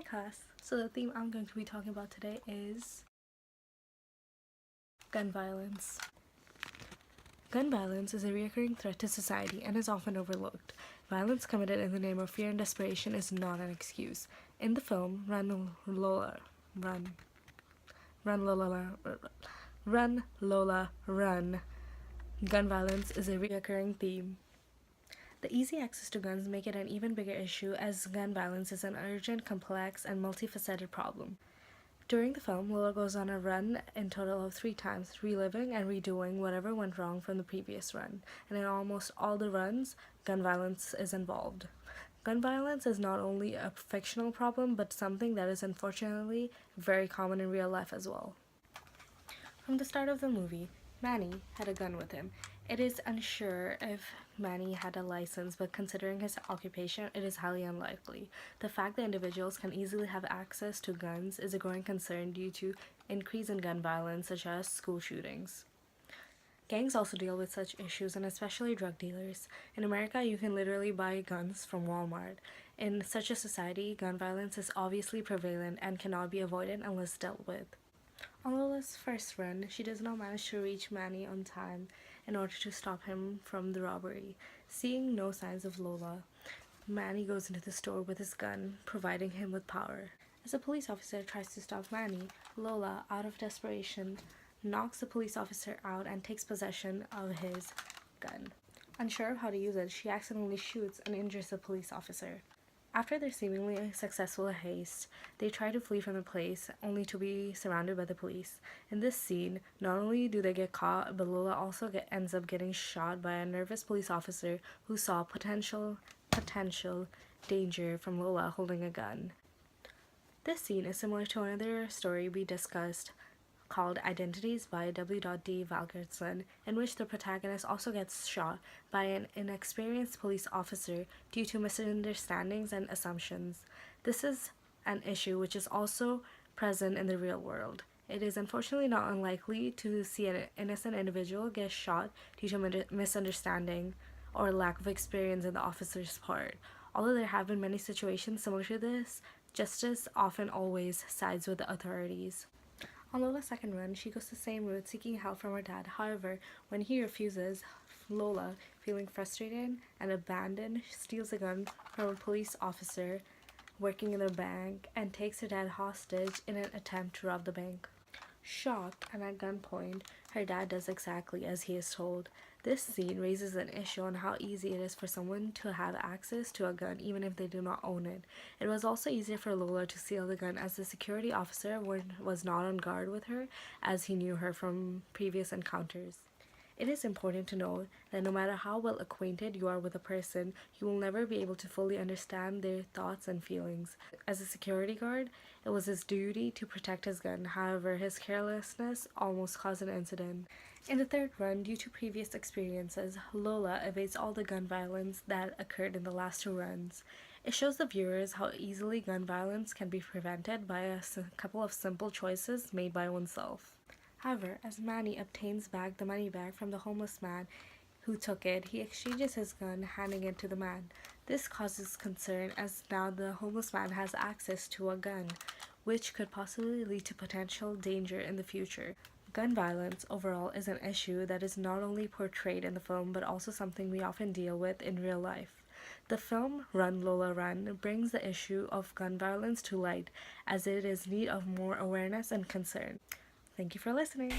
Hi class! So the theme I'm going to be talking about today is gun violence. Gun violence is a recurring threat to society and is often overlooked. Violence committed in the name of fear and desperation is not an excuse. In the film Run Lola Run, gun violence is a recurring theme. The easy access to guns make it an even bigger issue, as gun violence is an urgent, complex, and multifaceted problem. During the film, Lola goes on a run in total of 3 times, reliving and redoing whatever went wrong from the previous run, and in almost all the runs, gun violence is involved. Gun violence is not only a fictional problem, but something that is unfortunately very common in real life as well. From the start of the movie, Manny had a gun with him. It is unsure if Manny had a license, but considering his occupation, it is highly unlikely. The fact that individuals can easily have access to guns is a growing concern due to increase in gun violence, such as school shootings. Gangs also deal with such issues, and especially drug dealers. In America, you can literally buy guns from Walmart. In such a society, gun violence is obviously prevalent and cannot be avoided unless dealt with. On Lola's first run, she does not manage to reach Manny on time in order to stop him from the robbery. Seeing no signs of Lola, Manny goes into the store with his gun, providing him with power. As a police officer tries to stop Manny, Lola, out of desperation, knocks the police officer out and takes possession of his gun. Unsure of how to use it, she accidentally shoots and injures the police officer. After their seemingly successful heist, they try to flee from the place, only to be surrounded by the police. In this scene, not only do they get caught, but Lola also ends up getting shot by a nervous police officer who saw potential danger from Lola holding a gun. This scene is similar to another story we discussed called Identities by W.D. Valgertson, in which the protagonist also gets shot by an inexperienced police officer due to misunderstandings and assumptions. This is an issue which is also present in the real world. It is unfortunately not unlikely to see an innocent individual get shot due to misunderstanding or lack of experience on the officer's part. Although there have been many situations similar to this, justice often always sides with the authorities. On Lola's second run, she goes the same route, seeking help from her dad. However, when he refuses, Lola, feeling frustrated and abandoned, steals a gun from a police officer working in the bank and takes her dad hostage in an attempt to rob the bank. Shocked and at gunpoint, her dad does exactly as he is told. This scene raises an issue on how easy it is for someone to have access to a gun even if they do not own it. It was also easier for Lola to steal the gun, as the security officer was not on guard with her, as he knew her from previous encounters. It is important to note that no matter how well acquainted you are with a person, you will never be able to fully understand their thoughts and feelings. As a security guard, it was his duty to protect his gun. However, his carelessness almost caused an incident. In the third run, due to previous experiences, Lola evades all the gun violence that occurred in the last 2 runs. It shows the viewers how easily gun violence can be prevented by a couple of simple choices made by oneself. However, as Manny obtains back the money bag from the homeless man who took it, he exchanges his gun, handing it to the man. This causes concern, as now the homeless man has access to a gun, which could possibly lead to potential danger in the future. Gun violence overall is an issue that is not only portrayed in the film, but also something we often deal with in real life. The film Run Lola Run brings the issue of gun violence to light, as it is in need of more awareness and concern. Thank you for listening.